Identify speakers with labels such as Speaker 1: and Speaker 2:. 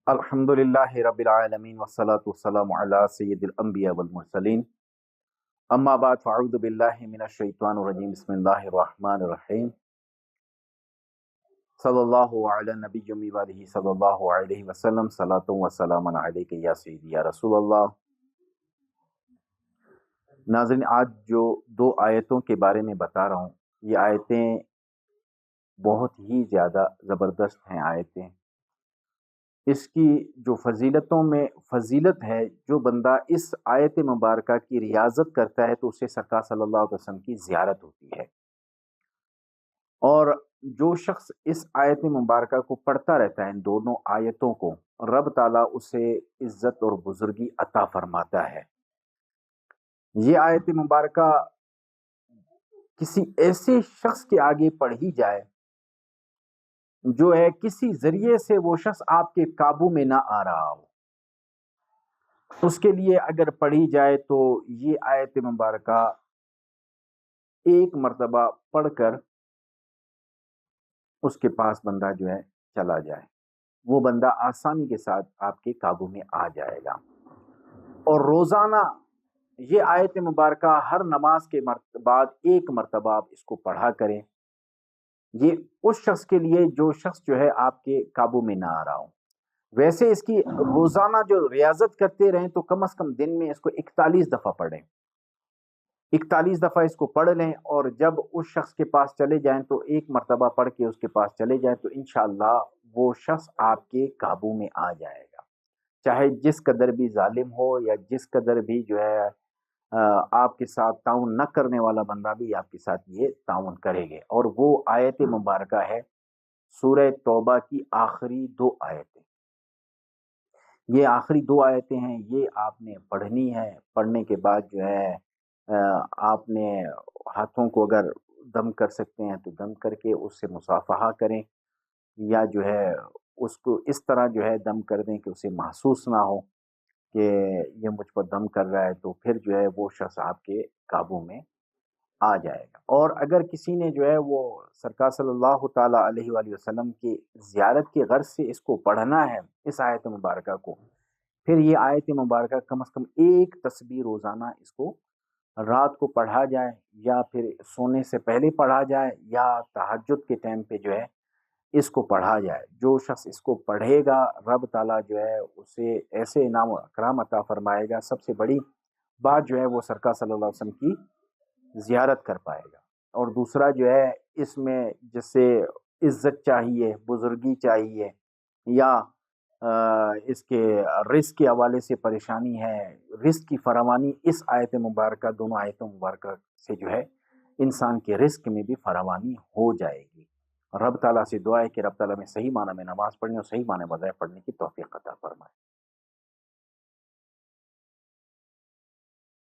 Speaker 1: الحمدللہ رب العالمین والصلاة والسلام علی سید الانبیاء والمرسلین اما بعد فاعوذ باللہ من الشیطان الرجیم بسم اللہ الرحمن الرحیم صلی اللہ علی نبی وآلہ صلی اللہ علیہ وسلم صلاۃ و سلام علیک یا سیدی یا رسول اللہ۔ ناظرین، آج جو دو آیتوں کے بارے میں بتا رہا ہوں، یہ آیتیں بہت ہی زیادہ زبردست ہیں آیتیں۔ اس کی جو فضیلتوں میں فضیلت ہے، جو بندہ اس آیت مبارکہ کی ریاضت کرتا ہے تو اسے سرکار صلی اللہ علیہ وسلم کی زیارت ہوتی ہے، اور جو شخص اس آیت مبارکہ کو پڑھتا رہتا ہے، ان دونوں آیتوں کو، رب تعالیٰ اسے عزت اور بزرگی عطا فرماتا ہے۔ یہ آیت مبارکہ کسی ایسے شخص کے آگے پڑھی جائے جو ہے کسی ذریعے سے وہ شخص آپ کے قابو میں نہ آ رہا ہو، اس کے لیے اگر پڑھی جائے تو یہ آیت مبارکہ ایک مرتبہ پڑھ کر اس کے پاس بندہ جو ہے چلا جائے، وہ بندہ آسانی کے ساتھ آپ کے قابو میں آ جائے گا۔ اور روزانہ یہ آیت مبارکہ ہر نماز کے بعد ایک مرتبہ آپ اس کو پڑھا کریں، یہ اس شخص کے لیے جو شخص جو ہے آپ کے قابو میں نہ آ رہا ہو۔ ویسے اس کی روزانہ جو ریاضت کرتے رہیں تو کم از کم دن میں اس کو 41 دفعہ پڑھیں، 41 دفعہ اس کو پڑھ لیں، اور جب اس شخص کے پاس چلے جائیں تو ایک مرتبہ پڑھ کے اس کے پاس چلے جائیں تو انشاءاللہ وہ شخص آپ کے قابو میں آ جائے گا، چاہے جس قدر بھی ظالم ہو یا جس قدر بھی جو ہے آپ کے ساتھ تعاون نہ کرنے والا بندہ بھی آپ کے ساتھ یہ تعاون کرے گے۔ اور وہ آیت مبارکہ ہے سورہ توبہ کی آخری دو آیتیں۔ یہ آخری دو آیتیں ہیں، یہ آپ نے پڑھنی ہے۔ پڑھنے کے بعد جو ہے آپ نے ہاتھوں کو اگر دم کر سکتے ہیں تو دم کر کے اس سے مصافحہ کریں، یا جو ہے اس کو اس طرح جو ہے دم کر دیں کہ اسے محسوس نہ ہو کہ یہ مجھ پر دم کر رہا ہے، تو پھر جو ہے وہ شخص آپ کے قابو میں آ جائے گا۔ اور اگر کسی نے جو ہے وہ سرکار صلی اللہ تعالیٰ علیہ وآلہ وسلم کی زیارت کی غرض سے اس کو پڑھنا ہے، اس آیت مبارکہ کو، پھر یہ آیت مبارکہ کم از کم ایک تسبیح روزانہ اس کو رات کو پڑھا جائے، یا پھر سونے سے پہلے پڑھا جائے، یا تہجد کے ٹائم پہ جو ہے اس کو پڑھا جائے۔ جو شخص اس کو پڑھے گا رب تعالیٰ جو ہے اسے ایسے انعام و اکرام عطا فرمائے گا۔ سب سے بڑی بات جو ہے وہ سرکار صلی اللہ علیہ وسلم کی زیارت کر پائے گا۔ اور دوسرا جو ہے اس میں جس سے عزت چاہیے، بزرگی چاہیے، یا اس کے رزق کے حوالے سے پریشانی ہے، رزق کی فراوانی، اس آیت مبارکہ، دونوں آیتوں مبارکہ سے جو ہے انسان کے رزق میں بھی فراوانی ہو جائے گی۔ رب تعالیٰ سے دعا ہے کہ رب تعالیٰ میں صحیح معنی میں نماز پڑھنے اور صحیح معنی میں وظائف پڑھنے کی توفیق عطا فرمائے۔